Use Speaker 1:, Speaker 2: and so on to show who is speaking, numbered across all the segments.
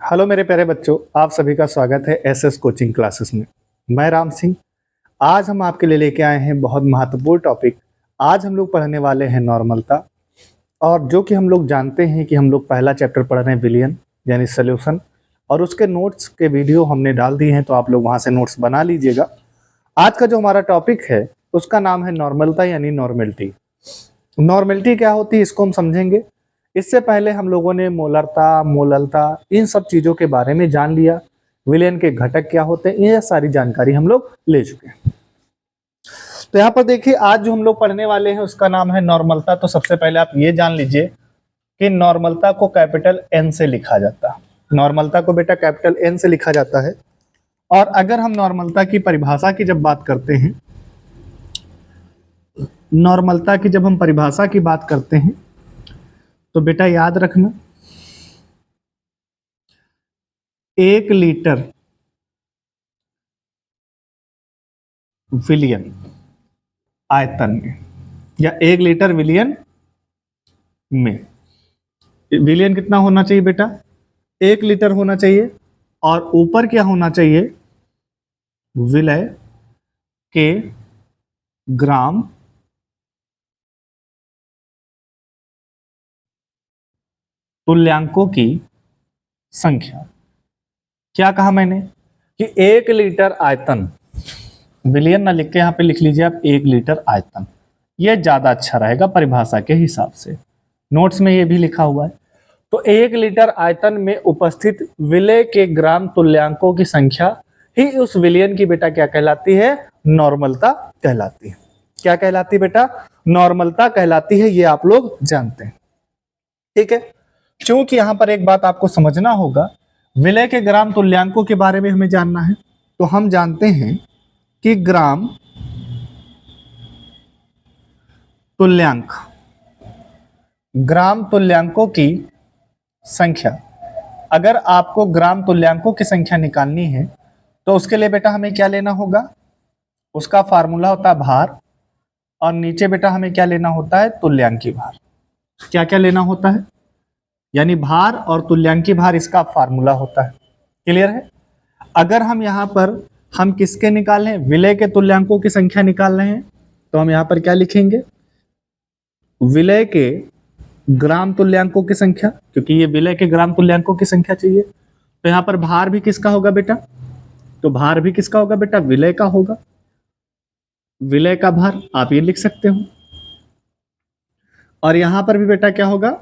Speaker 1: Hello मेरे प्यारे बच्चों, आप सभी का स्वागत है एसएस कोचिंग क्लासेस में। मैं राम सिंह। आज हम आपके लिए लेके आए हैं बहुत महत्वपूर्ण टॉपिक। आज हम लोग पढ़ने वाले हैं नॉर्मलता, और जो कि हम लोग जानते हैं कि हम लोग पहला चैप्टर पढ़ रहे हैं विलियन यानी सॉल्यूशन, और उसके नोट्स के वीडियो हमने डाल दिए हैं, तो आप लोग वहाँ से नोट्स बना लीजिएगा। आज का जो हमारा टॉपिक है उसका नाम है नॉर्मलता यानी नॉर्मेलिटी। नॉर्मेलिटी क्या होती है इसको हम समझेंगे। इससे पहले हम लोगों ने मोलरता, मोललता, इन सब चीज़ों के बारे में जान लिया। विलयन के घटक क्या होते हैं, ये सारी जानकारी हम लोग ले चुके हैं। तो यहाँ पर देखिए, आज जो हम लोग पढ़ने वाले हैं उसका नाम है नॉर्मलता। तो सबसे पहले आप ये जान लीजिए कि नॉर्मलता को कैपिटल एन से लिखा जाता है। नॉर्मलता को बेटा कैपिटल एन से लिखा जाता है। और अगर हम नॉर्मलता की परिभाषा की जब बात करते हैं, नॉर्मलता की जब हम परिभाषा की बात करते हैं तो बेटा याद रखना, 1 लीटर विलियन आयतन में या 1 लीटर विलियन में, विलियन कितना होना चाहिए बेटा? 1 लीटर होना चाहिए। और ऊपर क्या होना चाहिए? विलय के ग्राम तुल्यांकों की संख्या। क्या कहा मैंने कि 1 लीटर आयतन, विलियन ना लिख के यहाँ पे लिख लीजिए आप 1 लीटर आयतन। ये ज्यादा अच्छा रहेगा परिभाषा के हिसाब से, नोट्स में ये भी लिखा हुआ है। तो 1 लीटर आयतन में उपस्थित विलय के ग्राम तुल्यांकों की संख्या ही उस विलियन की बेटा क्या कहलाती है? नॉर्मलता कहलाती है। क्या कहलाती है बेटा? नॉर्मलता कहलाती है। ये आप लोग जानते हैं, ठीक है। क्योंकि यहां पर एक बात आपको समझना होगा, विलय के ग्राम तुल्यांकों के बारे में हमें जानना है। तो हम जानते हैं कि ग्राम तुल्यांक, ग्राम तुल्यांकों की संख्या, अगर आपको ग्राम तुल्यांकों की संख्या निकालनी है तो उसके लिए बेटा हमें क्या लेना होगा? उसका फार्मूला होता है भार, और नीचे बेटा हमें क्या लेना होता है? तुल्यांकी भार। क्या क्या लेना होता है? यानी भार और तुल्यांकी भार, इसका फार्मूला होता है। क्लियर है? अगर हम यहाँ पर हम किसके निकाल रहे हैं? विलय के तुल्यांकों की संख्या निकाल रहे हैं, तो हम यहाँ पर क्या लिखेंगे? विलय के ग्राम तुल्यांकों की संख्या, क्योंकि ये विलय के ग्राम तुल्यांकों की संख्या चाहिए। तो यहाँ पर भार भी किसका होगा बेटा? तो भार भी किसका होगा बेटा? विलय का होगा। विलय का भार आप ये लिख सकते हो। और यहां पर भी बेटा क्या होगा?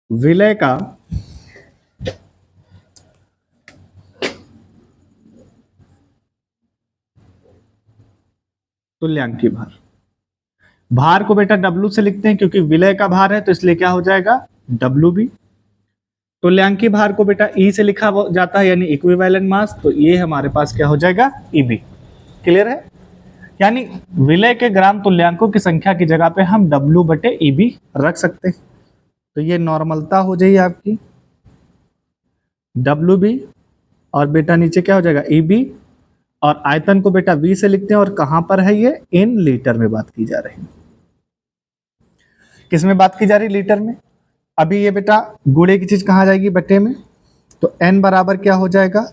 Speaker 1: विलय का तुल्यांकी भार। भार को बेटा W से लिखते हैं, क्योंकि विलय का भार है तो इसलिए क्या हो जाएगा? WB। तुल्यांकी भार को बेटा E से लिखा जाता है, यानी इक्विवेलेंट मास, तो ये हमारे पास क्या हो जाएगा? EB। क्लियर है? यानी विलय के ग्राम तुल्यांकों की संख्या की जगह पे हम W/EB रख सकते हैं। तो ये नॉर्मलता हो जाएगी आपकी WB, और बेटा नीचे क्या हो जाएगा? EB। और आयतन को बेटा V से लिखते हैं, और कहां पर है ये? इन लीटर में बात की जा रही है। किस में बात की जा रही? लीटर में। अभी ये बेटा गुणे की चीज कहाँ जाएगी? बटे में। तो N बराबर क्या हो जाएगा?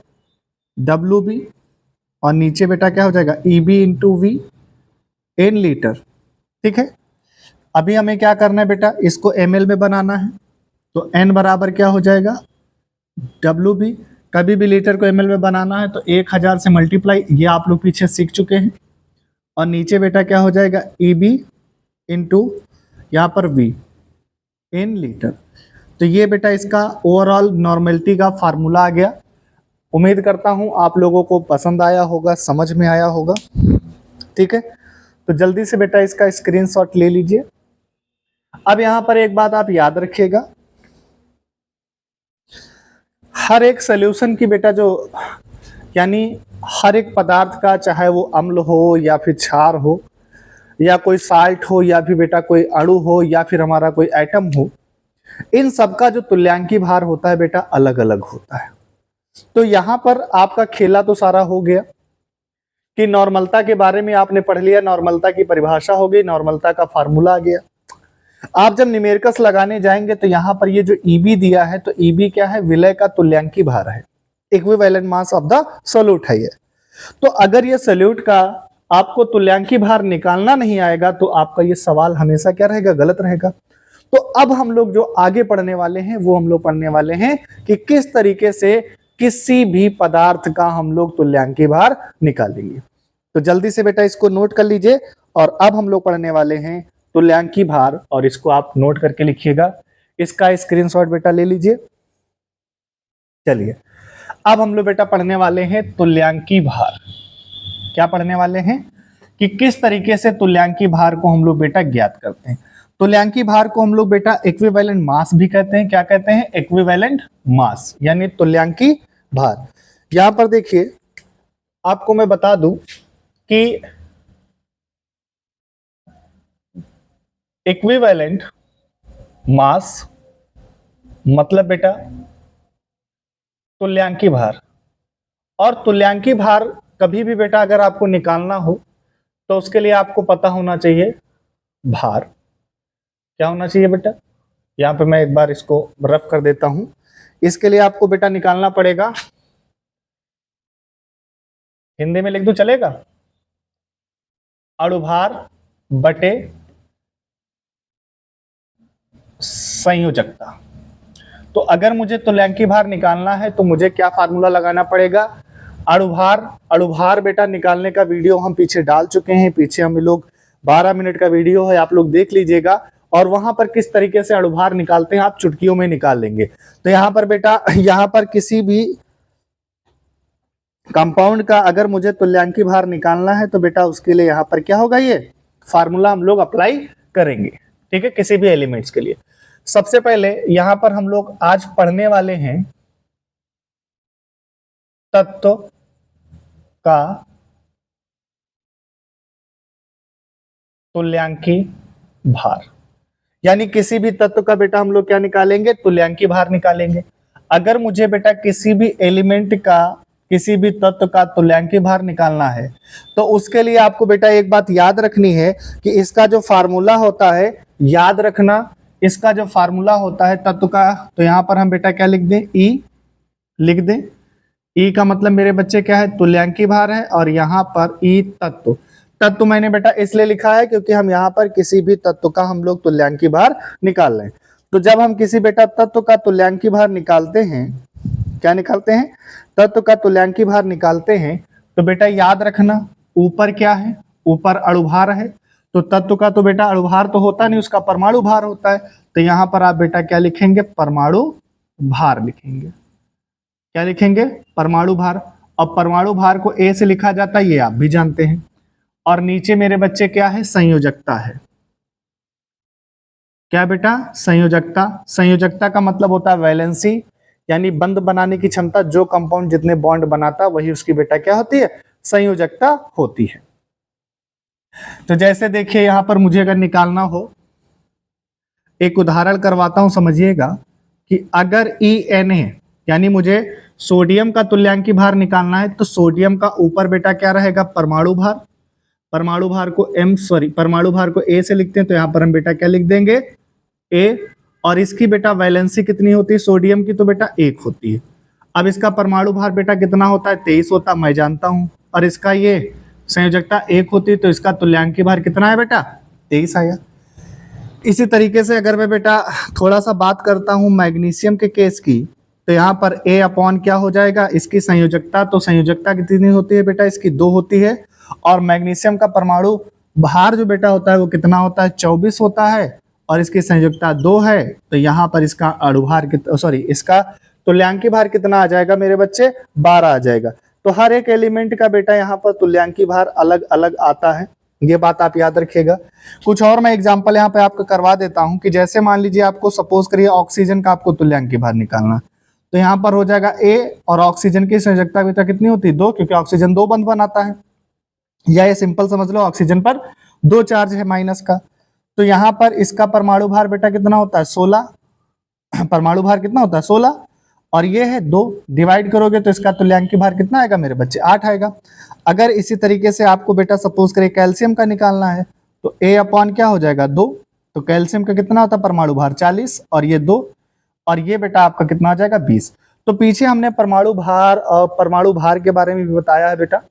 Speaker 1: WB, और नीचे बेटा क्या हो जाएगा? EB into V in litre. ठीक है। अभी हमें क्या करना है बेटा? इसको ml में बनाना है। तो N बराबर क्या हो जाएगा? WB। कभी भी लीटर को ml में बनाना है तो 1000 से मल्टीप्लाई, ये आप लोग पीछे सीख चुके हैं। और नीचे बेटा क्या हो जाएगा? EB इंटू यहाँ पर V इन लीटर। तो ये बेटा इसका ओवरऑल नॉर्मेलिटी का फार्मूला आ गया। उम्मीद करता हूं आप लोगों को पसंद आया होगा, समझ में आया होगा। ठीक है, तो जल्दी से बेटा इसका स्क्रीनशॉट ले लीजिए। अब यहां पर एक बात आप याद रखिएगा, हर एक सॉल्यूशन की बेटा जो, यानी हर एक पदार्थ का, चाहे वो अम्ल हो या फिर क्षार हो या कोई साल्ट हो या फिर बेटा कोई अणु हो या फिर हमारा कोई एटम हो, इन सबका जो तुल्यांकी भार होता है बेटा अलग अलग होता है। तो यहां पर आपका खेला तो सारा हो गया कि नॉर्मलता के बारे में आपने पढ़ लिया, नॉर्मलता की परिभाषा हो गई, नॉर्मलता का फार्मूला आ गया। आप जब न्यूमेरिकल्स लगाने जाएंगे तो यहाँ पर ये जो EB दिया है, तो EB क्या है, विलय का तुल्यांकी भार है, equivalent mass of the solute है ये। तो अगर ये सोल्यूट का आपको तुल्यांकी भार निकालना नहीं आएगा तो आपका ये सवाल हमेशा क्या रहेगा, गलत रहेगा। तो अब हम लोग जो आगे पढ़ने वाले हैं वो हम लोग पढ़ने वाले हैं कि किस तरीके से किसी भी पदार्थ का हम लोग तुल्यांकी भार निकालेंगे। तो जल्दी से बेटा इसको नोट कर लीजिए। और अब हम लोग पढ़ने वाले हैं तुल्यांकी भार, और इसको आप नोट करके लिखिएगा, इसका स्क्रीनशॉट बेटा ले लीजिए। चलिए अब हम लोग बेटा पढ़ने वाले हैं तुल्यांकी भार। क्या पढ़ने वाले हैं कि किस तरीके से तुल्यांकी भार को हम लोग बेटा ज्ञात करते हैं। तुल्यांकी भार को हम लोग बेटा इक्विवेलेंट मास भी कहते हैं। क्या कहते हैं, इक्विवेलेंट मास, यानी तुल्यांकी भार। यहां पर देखिए आपको मैं बता दूं कि इक्विवेलेंट मास मतलब बेटा तुल्यांकी भार। और तुल्यांकी भार कभी भी बेटा अगर आपको निकालना हो तो उसके लिए आपको पता होना चाहिए भार। क्या होना चाहिए बेटा, यहां पे मैं एक बार इसको रफ कर देता हूं। इसके लिए आपको बेटा निकालना पड़ेगा, हिंदी में लिख दूं चलेगा, अणुभार बटे संयोजकता। तो अगर मुझे तुल्यांकी भार निकालना है तो मुझे क्या फार्मूला लगाना पड़ेगा, अणुभार बेटा निकालने का वीडियो हम पीछे डाल चुके हैं। पीछे हम लोग 12 मिनट का वीडियो है, आप लोग देख लीजिएगा। और वहां पर किस तरीके से अणुभार निकालते हैं आप चुटकियों में निकाल लेंगे। तो यहाँ पर बेटा, यहाँ पर किसी भी कंपाउंड का अगर मुझे तुल्यांकी भार निकालना है तो बेटा उसके लिए यहाँ पर क्या होगा, ये फार्मूला हम लोग अप्लाई करेंगे। ठीक है, किसी भी एलिमेंट्स के लिए। सबसे पहले यहां पर हम लोग आज पढ़ने वाले हैं तत्व का तुल्यांकी भार, यानी किसी भी तत्व का बेटा हम लोग क्या निकालेंगे, तुल्यांकी भार निकालेंगे। अगर मुझे बेटा किसी भी एलिमेंट का, किसी भी तत्व का तुल्यांकी भार निकालना है तो उसके लिए आपको बेटा एक बात याद रखनी है कि इसका जो फार्मूला होता है, याद रखना, इसका जो फार्मूला होता है तत्व का, तो यहां पर हम बेटा क्या लिख दें, ई लिख दें। ई का मतलब मेरे बच्चे क्या है, तुल्यांकी भार है। और यहाँ पर ई तत्व, तत्व मैंने बेटा इसलिए लिखा है क्योंकि हम यहाँ पर किसी भी तत्व का हम लोग तुल्यांकी भार निकाल रहे हैं। तो जब हम किसी बेटा तत्व का तुल्यांकी भार निकालते हैं, क्या निकालते हैं, तत्व का तुल्यांकी भार निकालते हैं, तो बेटा याद रखना ऊपर क्या है, ऊपर अणुभार है। तो तत्व का तो बेटा अणुभार तो होता नहीं, उसका परमाणु भार होता है। तो यहाँ पर आप बेटा क्या लिखेंगे, परमाणु भार लिखेंगे। क्या लिखेंगे, परमाणु भार। अब परमाणु भार को ए से लिखा जाता है, ये आप भी जानते हैं। और नीचे मेरे बच्चे क्या है, संयोजकता है। क्या बेटा, संयोजकता। संयोजकता का मतलब होता है वैलेंसी, यानी बंध बनाने की क्षमता। जो कंपाउंड जितने बॉन्ड बनाता वही उसकी बेटा क्या होती है, संयोजकता होती है। तो जैसे देखिए यहां पर मुझे अगर निकालना हो, एक उदाहरण करवाता हूं, समझिएगा कि अगर ENA यानी मुझे सोडियम का तुल्यांकी भार निकालना है तो सोडियम का ऊपर बेटा क्या रहेगा, परमाणु भार। परमाणु भार को परमाणु भार को ए से लिखते हैं, तो यहां पर हम बेटा क्या लिख देंगे, ए। और इसकी बेटा वैलेंसी कितनी होती है सोडियम की, तो बेटा 1 होती है। अब इसका परमाणु भार बेटा कितना होता है, 23 होता है, मैं जानता हूं। और इसका ये संयोजकता 1 होती है, तो इसका तुल्यांकी भार कितना है बेटा, 23 आया। इसी तरीके से अगर मैं बेटा थोड़ा सा बात करता हूं मैग्नीशियम के केस की, तो यहाँ पर A अपॉन क्या हो जाएगा, इसकी संयोजकता। तो संयोजकता कितनी होती है बेटा, इसकी 2 होती है। और मैग्नीशियम का परमाणु भार जो बेटा होता है वो कितना होता है, 24 होता है। और इसकी संयोजकता 2 है, तो यहाँ पर इसका अणुभार इसका तुल्यांकी भार कितना आ जाएगा मेरे बच्चे, 12 आ जाएगा। तो हर एक एलिमेंट का बेटा यहाँ पर तुल्यांकी भार अलग अलग आता है, ये बात आप याद रखिएगा। कुछ और मैं एग्जांपल यहाँ पे आपको करवा देता हूँ कि जैसे मान लीजिए आपको सपोज करिए ऑक्सीजन का आपको तुल्यांकी भार निकालना, तो यहाँ पर हो जाएगा A। और ऑक्सीजन की संयोजकता बेटा कितनी होती है, 2, क्योंकि ऑक्सीजन 2 बंध बनाता है। या ये सिंपल समझ लो, ऑक्सीजन पर 2 चार्ज है माइनस का। तो यहाँ पर इसका परमाणु भार बेटा कितना होता है, 16। परमाणु भार कितना होता है, 16। और ये है 2, डिवाइड करोगे तो इसका तुल्यांकी भार कितना आएगा मेरे बच्चे, 8 आएगा। अगर इसी तरीके से आपको बेटा सपोज करें कैल्शियम का निकालना है, तो A अपॉन क्या हो जाएगा, 2। तो कैल्शियम का कितना होता है परमाणु भार 40 और ये 2 और ये बेटा आपका कितना आ जाएगा 20। तो पीछे हमने परमाणु भार और परमाणु भार के बारे में भी बताया है बेटा,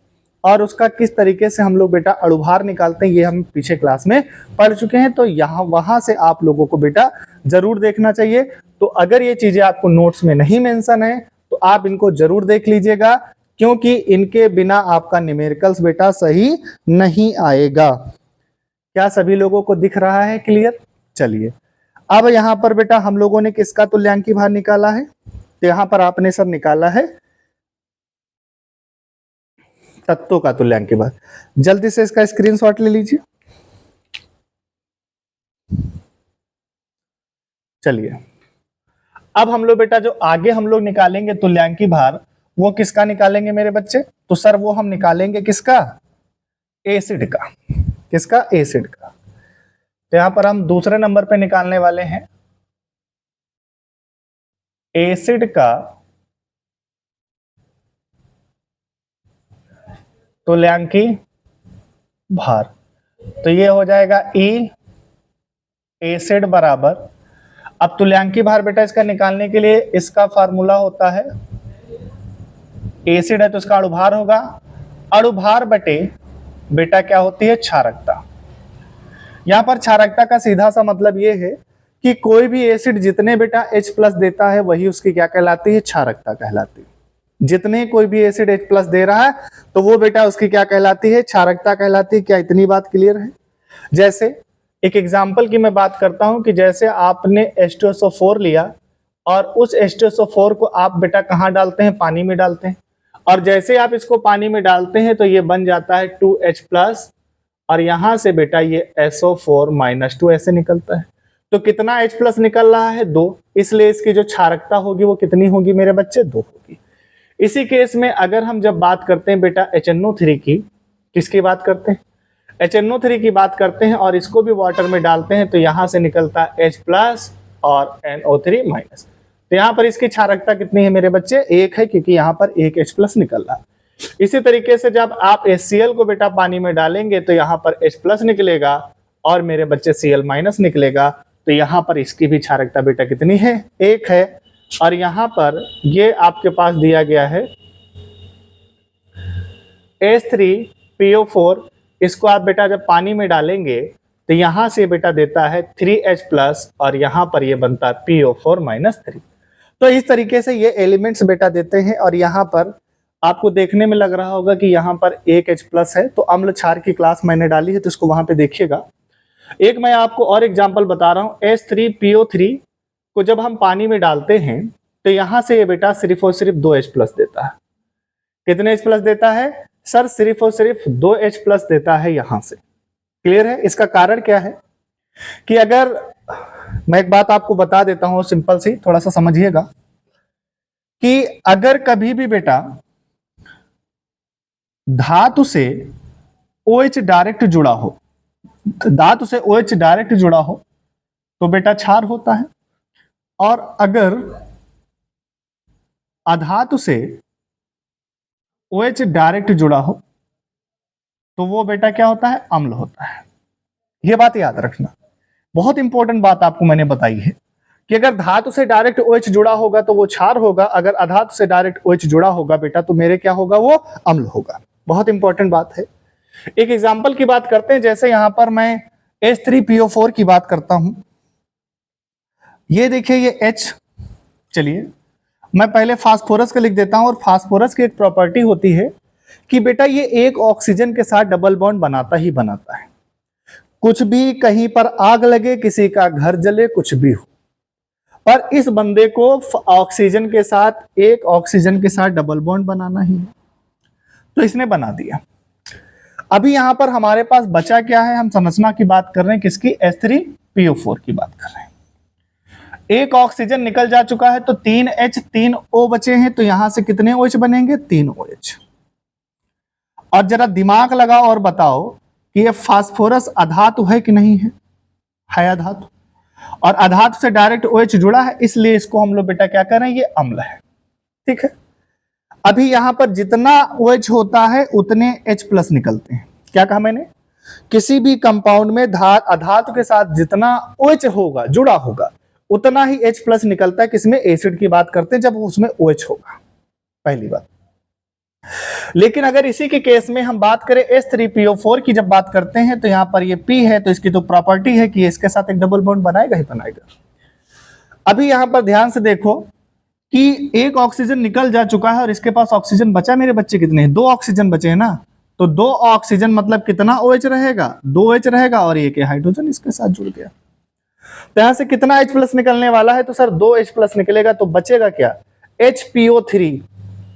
Speaker 1: और उसका किस तरीके से हम लोग बेटा अणुभार निकालते हैं ये हम पीछे क्लास में पढ़ चुके हैं। तो यहाँ वहां से आप लोगों को बेटा जरूर देखना चाहिए। तो अगर ये चीजें आपको नोट्स में नहीं मेंशन है तो आप इनको जरूर देख लीजिएगा, क्योंकि इनके बिना आपका न्यूमेरिकल्स बेटा सही नहीं आएगा। क्या सभी लोगों को दिख रहा है क्लियर? चलिए अब यहाँ पर बेटा हम लोगों ने किसका तुल्यांकी भार निकाला है? तो यहाँ पर आपने सर निकाला है तत्वों का तुल्यांकी भार। जल्दी से इसका स्क्रीनशॉट ले लीजिए। चलिए अब हम लोग बेटा जो आगे हम लोग निकालेंगे तुल्यांकी भार वो किसका निकालेंगे मेरे बच्चे? तो सर वो हम निकालेंगे किसका? एसिड का। किसका? एसिड का। तो यहां पर हम दूसरे नंबर पे निकालने वाले हैं एसिड का तुल्यांकी भार। तो ये हो जाएगा ई एसिड बराबर, अब तुल्यांकी भार बेटा इसका निकालने के लिए इसका फार्मूला होता है, एसिड है तो इसका अणुभार होगा, अणुभार बटे बेटा क्या होती है? क्षारकता। यहां पर क्षारकता का सीधा सा मतलब ये है कि कोई भी एसिड जितने बेटा H+ देता है वही उसकी क्या कहलाती है? क्षारकता कहलाती है। जितने कोई भी एसिड H+ दे रहा है तो वो बेटा उसकी क्या कहलाती है? क्षारकता कहलाती है। क्या इतनी बात क्लियर है? जैसे एक एग्जाम्पल की मैं बात करता हूं कि जैसे आपने H2SO4 लिया और उस H2SO4 को आप बेटा कहाँ डालते हैं? पानी में डालते हैं, और जैसे आप इसको पानी में डालते हैं तो ये बन जाता है 2H+ और यहां से बेटा ये SO4-2 ऐसे निकलता है। तो कितना H+ निकल रहा है? 2, इसलिए इसकी जो क्षारकता होगी वो कितनी होगी मेरे बच्चे? 2 होगी। इसी केस में अगर हम जब बात करते हैं बेटा HNO3 की, किसकी बात करते हैं? HNO3 की बात करते हैं और इसको भी वाटर में डालते हैं तो यहां से निकलता है H+ और NO3-। तो यहां पर इसकी क्षारकता कितनी है मेरे बच्चे? 1 है, क्योंकि यहां पर एक H+ निकल रहा है। इसी तरीके से जब आप HCl को बेटा पानी में डालेंगे तो यहाँ पर H+ निकलेगा और मेरे बच्चे Cl- निकलेगा। तो यहाँ पर इसकी भी क्षारकता बेटा कितनी है? 1 है। और यहाँ पर ये आपके पास दिया गया है H3PO4, इसको आप बेटा जब पानी में डालेंगे तो यहाँ से बेटा देता है 3H+ और यहाँ पर ये बनता है PO4-3। तो इस तरीके से ये एलिमेंट्स बेटा देते हैं। और यहाँ पर आपको देखने में लग रहा होगा कि यहाँ पर एक H+ है, तो अम्ल क्षार की क्लास मैंने डाली है तो इसको वहां पे देखिएगा। एक मैं आपको और एग्जांपल बता रहा हूँ, H3PO3 को जब हम पानी में डालते हैं तो यहाँ से ये बेटा सिर्फ और सिर्फ 2 H+ देता है। कितने H+ देता है सर? सिर्फ और सिर्फ 2 H+ देता है यहाँ से। क्लियर है? इसका कारण क्या है कि अगर मैं एक बात आपको बता देता हूं सिंपल सी, थोड़ा सा समझिएगा कि अगर कभी भी बेटा धातु से OH डायरेक्ट जुड़ा हो, धातु से OH डायरेक्ट जुड़ा हो तो बेटा क्षार होता है, और अगर अधातु से OH डायरेक्ट जुड़ा हो तो वो बेटा क्या होता है? अम्ल होता है। ये बात याद रखना, बहुत इंपॉर्टेंट बात आपको मैंने बताई है कि अगर धातु से डायरेक्ट OH जुड़ा होगा तो वो क्षार होगा, अगर अधातु से डायरेक्ट OH जुड़ा होगा बेटा तो मेरे क्या होगा? वो अम्ल होगा। बहुत इंपॉर्टेंट बात है। एक एग्जांपल की बात करते हैं, जैसे यहां पर मैं H3PO4 की बात करता हूं। ये देखिए ये H, चलिए मैं पहले फास्फोरस का लिख देता हूं। और फास्फोरस की एक प्रॉपर्टी होती है कि बेटा ये एक ऑक्सीजन के साथ डबल बॉन्ड बनाता ही बनाता है। कुछ भी, कहीं पर आग लगे, किसी का घर जले, कुछ भी हो, पर इस बंदे को ऑक्सीजन के साथ, एक ऑक्सीजन के साथ डबल बॉन्ड बनाना ही है। तो इसने बना दिया। अभी यहां पर हमारे पास बचा क्या है? हम संरचना की बात कर रहे हैं, किसकी? H3PO4 की बात कर रहे हैं। एक ऑक्सीजन निकल जा चुका है तो 3H 3O बचे हैं, तो यहां से कितने OH बनेंगे? 3 OH। और जरा दिमाग लगाओ और बताओ कि ये फास्फोरस अधातु है कि नहीं है? है अधातु, और अधातु से डायरेक्ट OH जुड़ा है, इसलिए इसको हम लोग बेटा क्या कर रहे हैं? ये अम्ल है। ठीक है। अभी यहां पर जितना OH होता है उतने H+ निकलते हैं। क्या कहा मैंने? किसी भी कंपाउंड में अधातु के साथ जितना OH होगा, जुड़ा होगा, उतना ही H प्लस निकलता है। किसमें? एसिड की बात करते हैं जब उसमें OH होगा, पहली बात। लेकिन अगर इसी के केस में हम बात करें H3PO4 की, जब बात करते हैं तो यहां पर ये P है, तो इसकी तो प्रॉपर्टी है कि इसके साथ एक डबल बॉन्ड बनाएगा ही बनाएगा। अभी यहां पर ध्यान से देखो कि एक ऑक्सीजन निकल जा चुका है और इसके पास ऑक्सीजन बचा मेरे बच्चे कितने हैं? 2 ऑक्सीजन बचे हैं ना, तो 2 ऑक्सीजन मतलब कितना OH रहेगा? 2 OH रहेगा और एक हाइड्रोजन इसके साथ जुड़ गया। तो यहां से कितना H प्लस निकलने वाला है? तो सर 2 H प्लस निकलेगा, तो बचेगा क्या?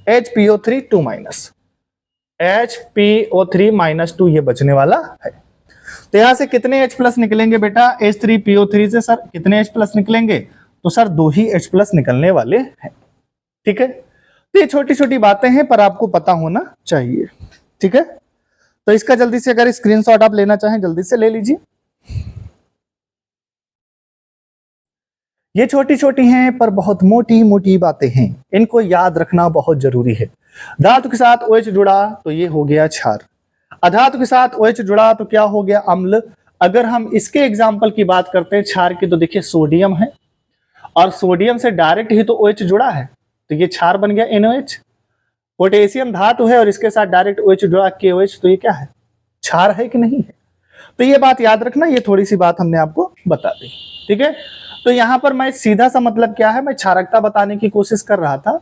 Speaker 1: HPO3 2 माइनस, HPO3 -2 ये बचने वाला है। तो यहां से कितने H प्लस निकलेंगे बेटा? H3PO3 से सर कितने H प्लस निकलेंगे? तो सर 2 ही H प्लस निकलने वाले हैं। ठीक है, तो ये छोटी छोटी बातें हैं पर आपको पता होना चाहिए। ठीक है, तो इसका जल्दी से अगर स्क्रीनशॉट आप लेना चाहें जल्दी से ले लीजिए। ये छोटी छोटी हैं पर बहुत मोटी मोटी बातें हैं, इनको याद रखना बहुत जरूरी है। धातु के साथ OH जुड़ा तो ये हो गया क्षार, अधातु के साथ OH जुड़ा तो क्या हो गया? अम्ल। अगर हम इसके एग्जाम्पल की बात करते हैं क्षार की, तो देखिए सोडियम है और सोडियम से डायरेक्ट ही तो OH जुड़ा है, तो ये क्षार बन गया NOH। पोटेशियम धातु है और इसके साथ डायरेक्ट OH जुड़ा KOH, तो ये क्या है? क्षार है कि नहीं है? तो ये बात याद रखना, ये थोड़ी सी बात हमने आपको बता दी। ठीक है, तो यहां पर मैं सीधा सा मतलब क्या है, मैं क्षारकता बताने की कोशिश कर रहा था।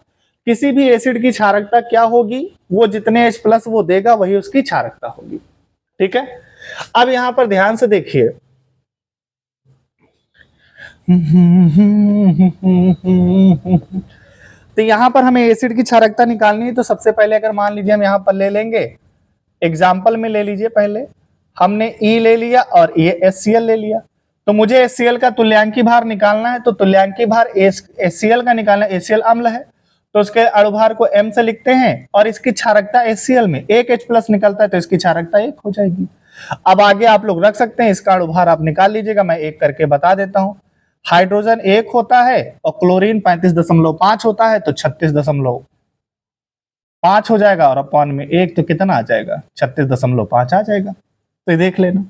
Speaker 1: किसी भी एसिड की क्षारकता क्या होगी? वो जितने H प्लस वो देगा वही उसकी क्षारकता होगी। ठीक है, अब यहां पर ध्यान से देखिए, तो यहां पर हमें एसिड की क्षारकता निकालनी है। तो सबसे पहले अगर मान लीजिए हम यहां पर ले लेंगे, एग्जाम्पल में ले लीजिए, पहले हमने E ले लिया और ये HCl ले लिया, तो मुझे HCl का तुल्यांकी भार निकालना है। तो तुल्यांकी भार HCl का निकालना है, HCl अम्ल है तो उसके अणुभार को M से लिखते हैं और इसकी क्षारकता HCl में 1 H प्लस निकलता है तो इसकी क्षारकता 1 हो जाएगी। अब आगे आप लोग रख सकते हैं, इसका अणुभार आप निकाल लीजिएगा, मैं एक करके बता देता हूं। हाइड्रोजन 1 होता है और क्लोरीन 35.5 होता है, तो 36.5 हो जाएगा और अपॉन में 1 तो कितना आ जाएगा? 36.5 आ जाएगा। तो ये देख लेना।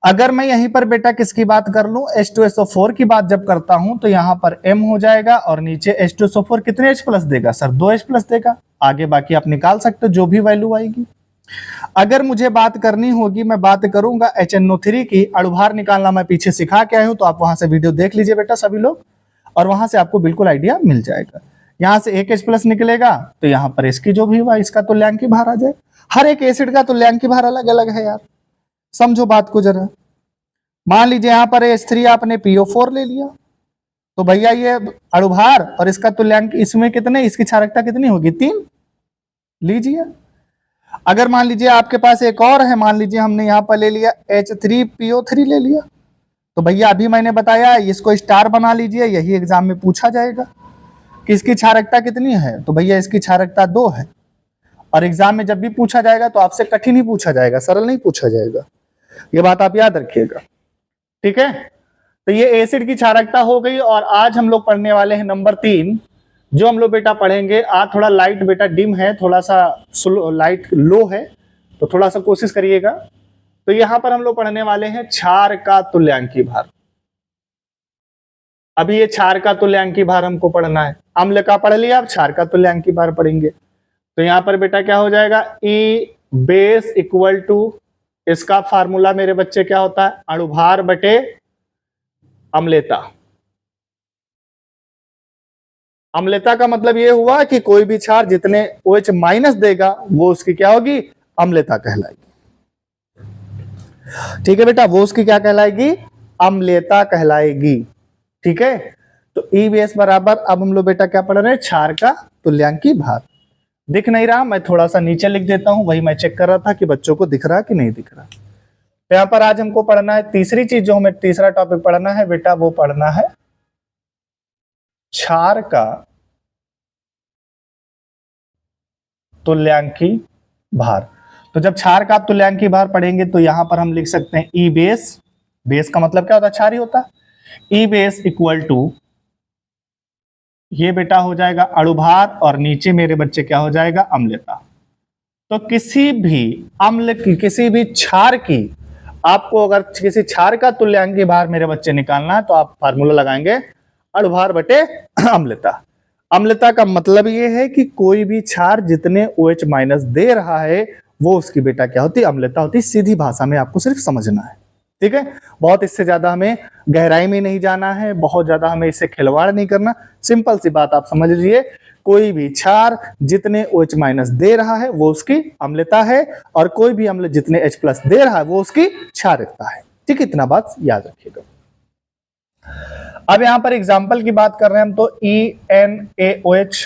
Speaker 1: अगर मैं यहीं पर बेटा किसकी बात कर लूं, H2SO4 की बात जब करता हूं तो यहां पर M हो जाएगा और नीचे H2SO4 कितने H प्लस देगा? सर 2 H प्लस देगा। आगे बाकी आप निकाल सकते हो जो भी वैल्यू आएगी। अगर मुझे बात करनी होगी, मैं बात करूंगा HNO3 की, अणुभार निकालना मैं पीछे सिखा के आया हूं, तो आप वहां से वीडियो देख लीजिए बेटा सभी लोग, और वहां से आपको बिल्कुल आइडिया मिल जाएगा। यहां से 1 H प्लस निकलेगा तो यहां पर इसकी जो भी हुआ इसका तुल्यांकी भार आ जाए। हर एक एसिड का तुल्यांकी भार अलग अलग है यार, समझो बात को जरा। मान लीजिए यहां पर H3 आपने PO4 ले लिया, तो भैया ये अणुभार और इसका तुल्यांक इसमें कितने, इसकी क्षारकता कितनी होगी? 3 लीजिए। अगर मान लीजिए आपके पास एक और है, मान लीजिए हमने यहां पर ले लिया H3PO3 ले लिया, तो भैया अभी मैंने बताया इसको स्टार बना लीजिए, यही एग्जाम में पूछा जाएगा कि इसकी क्षारकता कितनी है, तो भैया इसकी क्षारकता 2 है। और एग्जाम में जब भी पूछा जाएगा तो आपसे कठिन ही पूछा जाएगा, सरल नहीं पूछा जाएगा, ये बात आप याद रखिएगा। ठीक है, तो ये एसिड की क्षारकता हो गई। और आज हम लोग पढ़ने वाले हैं नंबर 3, जो हम लोग बेटा पढ़ेंगे। आज थोड़ा लाइट बेटा डिम है, थोड़ा सा लाइट लो है, तो थोड़ा सा कोशिश करिएगा। तो यहां पर हम लोग पढ़ने वाले हैं क्षार का तुल्यांकी भार। अभी ये क्षार का तुल्यांकी भार हमको पढ़ना है, अम्ल का पढ़ लिया, अब क्षार का तुल्यांकी भार पढ़ेंगे। तो यहां पर बेटा क्या हो जाएगा? E बेस इक्वल टू, इसका फार्मूला मेरे बच्चे क्या होता है? अणुभार बटे अम्लता। अम्लता का मतलब ये हुआ कि कोई भी क्षार जितने OH माइनस देगा वो उसकी क्या होगी? अम्लता कहलाएगी। ठीक है बेटा, वो उसकी क्या कहलाएगी? अम्लता कहलाएगी। ठीक है, तो E बेस बराबर, अब हम लोग बेटा क्या पढ़ रहे हैं? क्षार का तुल्यांकी भार। दिख नहीं रहा, मैं थोड़ा सा नीचे लिख देता हूं, वही मैं चेक कर रहा था कि बच्चों को दिख रहा कि नहीं दिख रहा। तो यहां पर आज हमको पढ़ना है तीसरी चीज, जो हमें तीसरा टॉपिक पढ़ना है बेटा, वो पढ़ना है क्षार का तुल्यांकी भार। तो जब क्षार का तुल्यांकी भार पढ़ेंगे तो यहां पर हम लिख सकते हैं E बेस, बेस का मतलब क्या होता है? क्षार ही होता है। E बेस इक्वल टू, ये बेटा हो जाएगा अणुभार और नीचे मेरे बच्चे क्या हो जाएगा? अम्लता। तो किसी भी अम्ल की, किसी भी क्षार की, आपको अगर किसी क्षार का तुल्यांकी भार मेरे बच्चे निकालना है तो आप फार्मूला लगाएंगे अणुभार बटे अम्लता। अम्लता का मतलब ये है कि कोई भी क्षार जितने OH माइनस दे रहा है वो उसकी बेटा क्या होती है, अम्लता होती है। सीधी भाषा में आपको सिर्फ समझना है, ठीक है। बहुत इससे ज्यादा हमें गहराई में नहीं जाना है, बहुत ज्यादा हमें इससे खिलवाड़ नहीं करना। सिंपल सी बात आप समझ लीजिए, कोई भी क्षार जितने OH माइनस दे रहा है वो उसकी अम्लता है, और कोई भी अम्ल जितने H प्लस दे रहा है वो उसकी क्षारकता है, ठीक। इतना बात याद रखिएगा। अब यहां पर एग्जाम्पल की बात कर रहे हैं हम, तो EnAOH,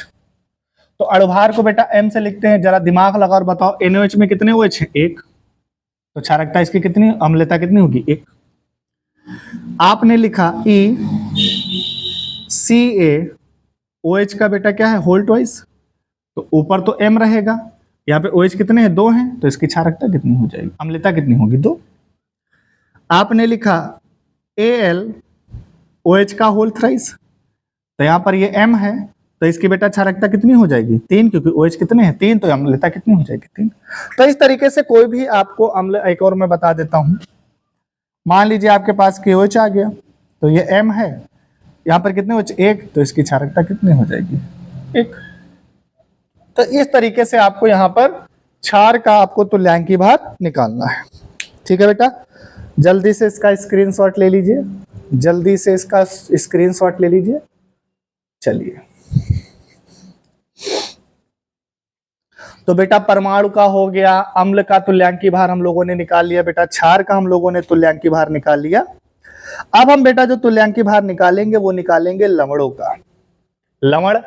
Speaker 1: तो अणुभार को बेटा M से लिखते हैं। जरा दिमाग लगा और बताओ NaOH में कितने OH है, एक, तो क्षारकता इसकी कितनी, अम्लता कितनी होगी, एक। आपने लिखा ECaOH का बेटा क्या है, होल ट्वाइस, तो ऊपर तो M रहेगा, यहाँ पे OH कितने हैं, 2 हैं, तो इसकी क्षारकता कितनी हो जाएगी, अम्लता कितनी होगी, 2। आपने लिखा AlOH का होल थ्राइस, तो यहाँ पर ये M है, तो इसकी बेटा क्षारकता कितनी हो जाएगी, 3, क्योंकि OH कितने हैं, 3, तो अम्लता कितनी हो जाएगी, 3। तो इस तरीके से कोई भी आपको अम्ल, एक और मैं बता देता हूं, मान लीजिए आपके पास KOH आ गया, तो ये M है, यहाँ पर कितने OH, 1, तो इसकी क्षारकता कितनी हो जाएगी, 1। तो इस तरीके से आपको यहाँ पर क्षार का आपको तुल्यांकी भार निकालना है, ठीक है बेटा। जल्दी से इसका स्क्रीनशॉट ले लीजिए, जल्दी से इसका स्क्रीनशॉट ले लीजिए। चलिए, तो बेटा परमाणु का हो गया, अम्ल का तुल्यांकी भार हम लोगों ने निकाल लिया बेटा, क्षार का हम लोगों ने तुल्यांकी भार निकाल लिया। अब हम बेटा जो तुल्यांकी भार निकालेंगे वो निकालेंगे लवणों का, लवण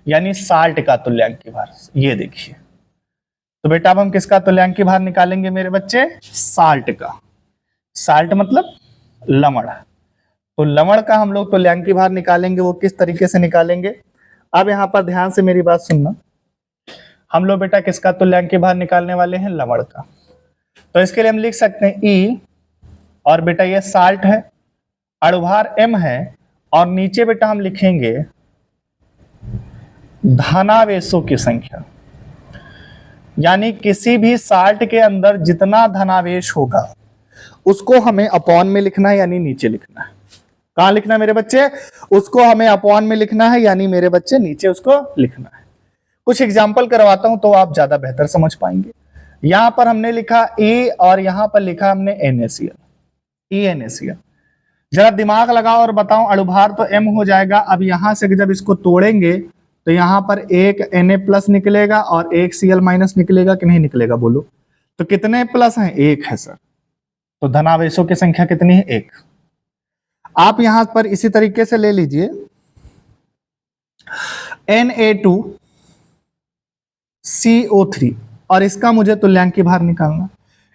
Speaker 1: यानी साल्ट का तुल्यांकी भार। ये देखिए, तो बेटा अब हम किसका तुल्यांकी भार निकालेंगे मेरे बच्चे, साल्ट का। साल्ट मतलब लवण, तो लवण का हम लोग तुल्यांकी भार निकालेंगे, वो किस तरीके से निकालेंगे। अब यहां पर ध्यान से मेरी बात सुनना, हम लोग बेटा किसका तुल्यांकी भार निकालने वाले हैं, लवण का। तो इसके लिए हम लिख सकते हैं E, और बेटा ये साल्ट है, अणुभार M है, और नीचे बेटा हम लिखेंगे धनावेशों की संख्या, यानी किसी भी साल्ट के अंदर जितना धनावेश होगा उसको हमें अपॉन में लिखना है, यानी नीचे लिखना है। कहां लिखना है मेरे बच्चे, उसको हमें अपॉन में लिखना है, यानी मेरे बच्चे नीचे उसको लिखना है। कुछ एग्जाम्पल करवाता हूं तो आप ज्यादा बेहतर समझ पाएंगे। यहां पर हमने लिखा E, और यहां पर लिखा हमने NaCl, EnACl। जरा दिमाग लगाओ और बताओ, अणुभार तो M हो जाएगा। अब यहां से जब इसको तोड़ेंगे तो यहां पर एक Na प्लस निकलेगा और एक Cl माइनस निकलेगा कि नहीं निकलेगा, बोलो। तो कितने प्लस हैं, 1 है सर, तो धनावेशों की संख्या कितनी है, 1। आप यहां पर इसी तरीके से ले लीजिए Na2CO3, और इसका मुझे तुल्यांकी भार निकालना।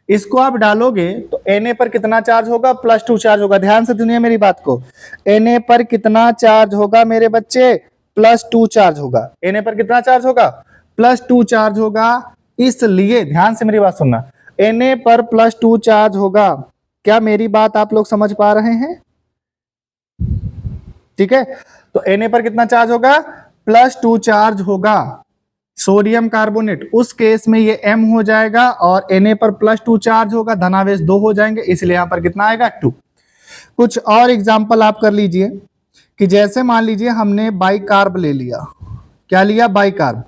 Speaker 1: इसको आप डालोगे तो Na पर कितना चार्ज होगा, +2 चार्ज होगा। ध्यान से सुनिए मेरी बात को, Na पर कितना चार्ज होगा मेरे बच्चे, +2 चार्ज होगा। Na पर कितना चार्ज होगा, +2 चार्ज होगा। इसलिए ध्यान से मेरी बात सुनना, Na पर +2 चार्ज होगा। क्या मेरी बात आप लोग समझ पा रहे हैं, ठीक है। तो Na पर कितना चार्ज होगा, +2 चार्ज होगा। सोडियम कार्बोनेट, उस केस में ये M हो जाएगा, और Na पर +2 चार्ज होगा, धनावेश 2 हो जाएंगे, इसलिए यहां पर कितना आएगा, 2। कुछ और एग्जाम्पल आप कर लीजिए, कि जैसे मान लीजिए हमने बाइकार्ब ले लिया, क्या लिया, बाइकार्ब।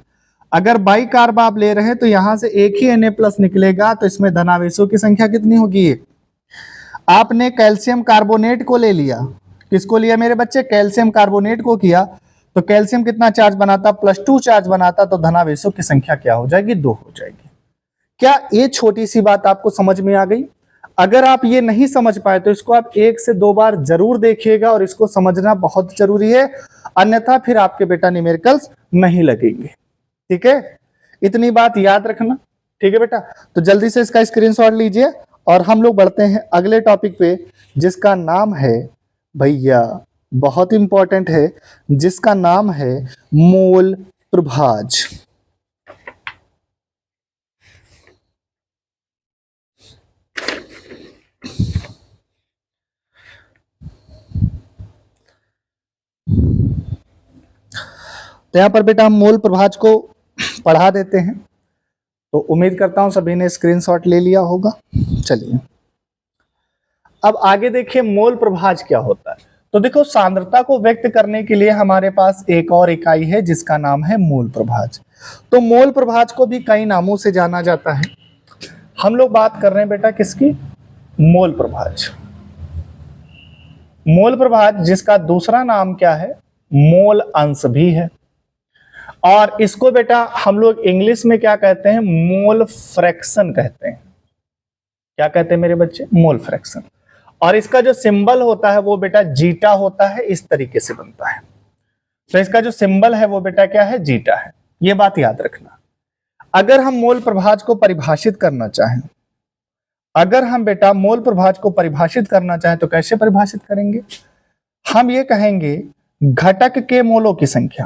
Speaker 1: अगर बाइकार्ब आप ले रहे हैं तो यहां से एक ही Na प्लस निकलेगा, तो इसमें धनावेशों की संख्या कितनी होगी, 1। आपने कैल्शियम कार्बोनेट को ले लिया, किसको लिया मेरे बच्चे, कैल्शियम कार्बोनेट को किया, तो कैल्शियम कितना चार्ज बनाता, +2 चार्ज बनाता, तो धनावेशों की संख्या क्या हो जाएगी, 2 हो जाएगी। क्या ये छोटी सी बात आपको समझ में आ गई। अगर आप ये नहीं समझ पाए तो इसको आप 1 से 2 बार जरूर देखिएगा, और इसको समझना बहुत जरूरी है, अन्यथा फिर आपके बेटा न्यूमेरिकल्स नहीं लगेंगे, ठीक है। इतनी बात याद रखना, ठीक है बेटा। तो जल्दी से इसका स्क्रीनशॉट लीजिए, और हम लोग बढ़ते हैं अगले टॉपिक पे, जिसका नाम है भैया, बहुत इंपॉर्टेंट है, जिसका नाम है मोल प्रभाज। तो यहां पर बेटा हम मोल प्रभाज को पढ़ा देते हैं। तो उम्मीद करता हूं सभी ने स्क्रीनशॉट ले लिया होगा। चलिए अब आगे देखिए मोल प्रभाज क्या होता है। तो देखो सांद्रता को व्यक्त करने के लिए हमारे पास एक और इकाई है जिसका नाम है मोल प्रभाज। तो मोल प्रभाज को भी कई नामों से जाना जाता है। हम लोग बात कर रहे हैं बेटा किसकी, मोल प्रभाज। मोल प्रभाज जिसका दूसरा नाम क्या है, मोल अंश भी है। और इसको बेटा हम लोग इंग्लिश में क्या कहते हैं, मोल फ्रैक्शन कहते हैं। क्या कहते हैं मेरे बच्चे, मोल फ्रैक्शन। और इसका जो सिंबल होता है वो बेटा जीटा होता है, इस तरीके से बनता है। तो इसका जो सिंबल है वो बेटा क्या है, जीटा है। ये बात याद रखना। अगर हम मोल प्रभाज को परिभाषित करना चाहें, अगर हम बेटा मोल प्रभाज को परिभाषित करना चाहें तो कैसे परिभाषित करेंगे, हम ये कहेंगे घटक के मोलों की संख्या।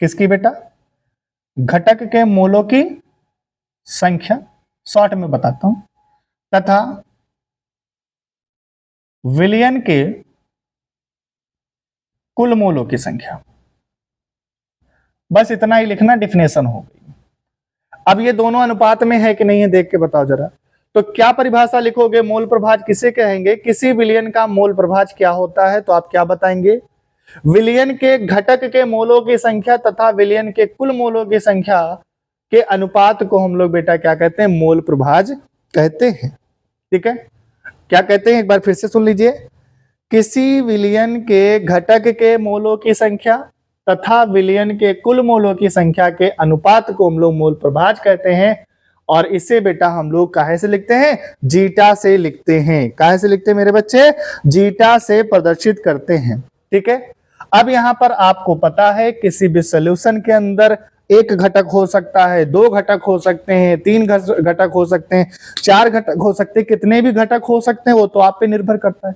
Speaker 1: किसकी बेटा, घटक के मोलों की संख्या, शॉर्ट में बताता हूं, तथा विलयन के कुल मोलों की संख्या। बस इतना ही लिखना, डिफिनेशन हो गई। अब ये दोनों अनुपात में है कि नहीं है देख के बताओ जरा। तो क्या परिभाषा लिखोगे, मोल प्रभाज किसे कहेंगे, किसी विलयन का मोल प्रभाज क्या होता है, तो आप क्या बताएंगे, विलयन के घटक के मोलों की संख्या तथा विलयन के कुल मोलों की संख्या के अनुपात को हम लोग बेटा क्या कहते हैं, मोल प्रभाज कहते हैं। ठीक है, क्या कहते हैं एक बार फिर से सुन लीजिए, किसी विलयन के घटक के मोलों की संख्या तथा विलयन के कुल मोलों की संख्या के अनुपात को हम लोग मोल प्रभाज कहते हैं। और इसे बेटा हम लोग काहे से लिखते हैं, जीटा से लिखते हैं। काहे से लिखते हैं मेरे बच्चे, जीटा से प्रदर्शित करते हैं। ठीक है, अब यहां पर आपको पता है किसी भी सॉल्यूशन के अंदर एक घटक हो सकता है, दो घटक हो सकते हैं, तीन घटक हो सकते हैं, चार घटक हो सकते हैं, कितने भी घटक हो सकते हैं वो तो आप पे निर्भर करता है।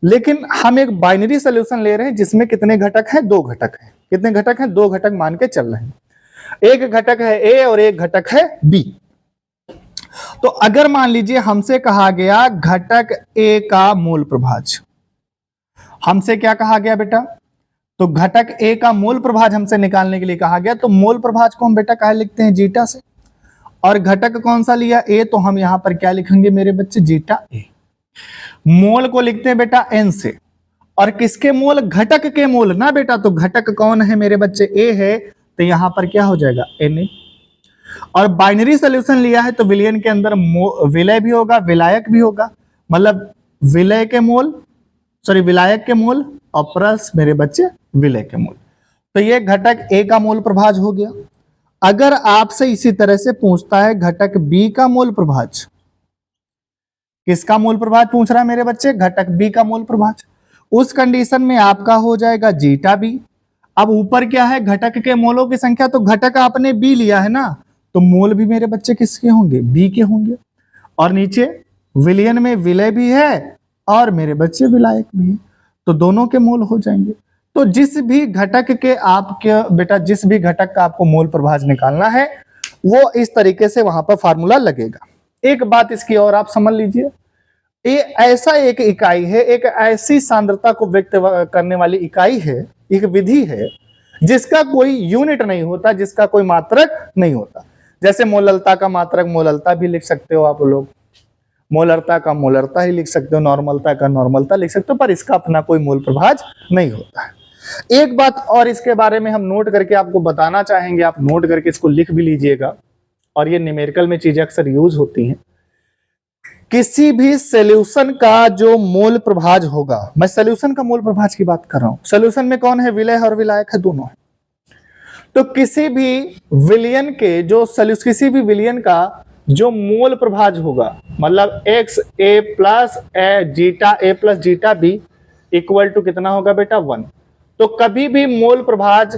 Speaker 1: लेकिन हम एक बाइनरी सॉल्यूशन ले रहे हैं जिसमें कितने घटक हैं, दो घटक हैं। कितने घटक हैं, दो घटक मान के चल रहे हैं। एक घटक है ए और एक घटक है बी। तो अगर मान लीजिए हमसे कहा गया घटक ए का मोल प्रभाज, हमसे क्या कहा गया बेटा, तो घटक ए का मोल प्रभाज हमसे निकालने के लिए कहा गया। तो मोल प्रभाज को हम बेटा क्या लिखते हैं, जीटा से। और घटक कौन सा लिया, ए, तो हम यहां पर क्या लिखेंगे मेरे बच्चे, जीटा ए। मोल को लिखते हैं बेटा एन से। और किसके मोल, घटक के मोल ना बेटा, तो घटक कौन है मेरे बच्चे, ए है, तो यहां पर क्या हो जाएगा, Na। और बाइनरी सॉल्यूशन लिया है तो विलयन के अंदर विलय भी होगा, विलायक भी होगा, मतलब विलय के मोल, सॉरी विलायक के मोल और प्लस मेरे बच्चे विलय के मोल। तो ये घटक ए का मोल प्रभाज हो गया। अगर आपसे इसी तरह से पूछता है घटक बी का मोल प्रभाज, किसका मोल प्रभाज पूछ रहा है मेरे बच्चे, घटक बी का मोल प्रभाज, उस कंडीशन में आपका हो जाएगा जीटा बी। अब ऊपर क्या है, घटक के मोलों की संख्या, तो घटक आपने बी लिया है ना, तो मोल भी मेरे बच्चे किसके होंगे, बी के होंगे। और नीचे विलयन में विलय भी है और मेरे बच्चे विलायक भी है, तो दोनों के मोल हो जाएंगे। तो जिस भी घटक के आपके बेटा, जिस भी घटक का आपको मोल प्रभाज निकालना है वो इस तरीके से वहां पर फार्मूला लगेगा। एक बात इसकी और आप समझ लीजिए, ये ऐसा एक इकाई है, एक ऐसी सांद्रता को व्यक्त करने वाली इकाई है, एक विधि है जिसका कोई यूनिट नहीं होता, जिसका कोई मात्रक नहीं होता। जैसे मोललता का मात्रक मोललता भी लिख सकते हो आप लोग, मोलरता का मोलरता ही लिख सकते हो, नॉर्मलता का नॉर्मलता लिख सकते हो, पर इसका अपना कोई मोल प्रभाज नहीं होता है। एक बात और इसके बारे में हम नोट करके आपको बताना चाहेंगे, आप नोट करके इसको लिख भी लीजिएगा, और ये न्यूमेरिकल में चीजें अक्सर यूज होती हैं। किसी भी सॉल्यूशन का जो मोल प्रभाज होगा, मैं सॉल्यूशन का मोल प्रभाज की बात कर रहा हूं, सॉल्यूशन में कौन है, विलय और विलायक है, दोनों है। तो किसी भी विलयन के जो किसी भी विलयन का जो मोल प्रभाज होगा, मतलब X A plus zeta A plus zeta B equal to कितना होगा बेटा, 1। तो कभी भी मोल प्रभाज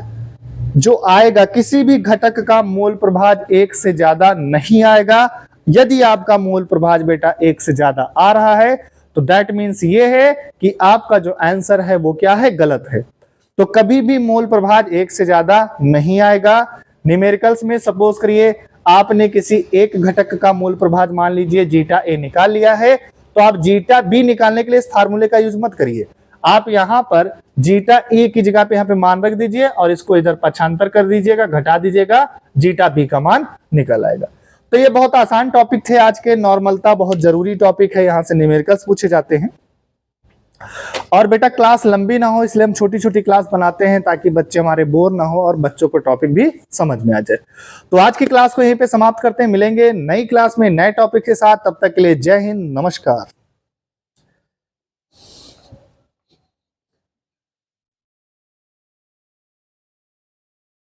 Speaker 1: जो आएगा, किसी भी घटक का मोल प्रभाज एक से ज्यादा नहीं आएगा। यदि आपका मोल प्रभाज बेटा एक से ज्यादा आ रहा है तो दैट मीन्स ये है कि आपका जो आंसर है वो क्या है, गलत है। तो कभी भी मोल प्रभाज एक से ज्यादा नहीं आएगा। न्यूमेरिकल्स में सपोज करिए आपने किसी एक घटक का मोल प्रभाज मान लीजिए जीटा ए निकाल लिया है, तो आप जीटा बी निकालने के लिए इस फार्मूले का यूज मत करिए। आप यहां पर जीटा ए की जगह पे यहां पे मान रख दीजिए और इसको इधर पक्षांतर कर दीजिएगा, घटा दीजिएगा, जीटा बी का मान निकल आएगा। तो ये बहुत आसान टॉपिक थे आज के, नॉर्मलता बहुत जरूरी टॉपिक है, यहाँ से न्यूमेरिकल्स पूछे जाते हैं। और बेटा क्लास लंबी ना हो इसलिए हम छोटी छोटी क्लास बनाते हैं ताकि बच्चे हमारे बोर ना हो और बच्चों को टॉपिक भी समझ में आ जाए। तो आज की क्लास को यहीं पे समाप्त करते हैं, मिलेंगे नई क्लास में नए टॉपिक के साथ, तब तक के लिए जय हिंद, नमस्कार।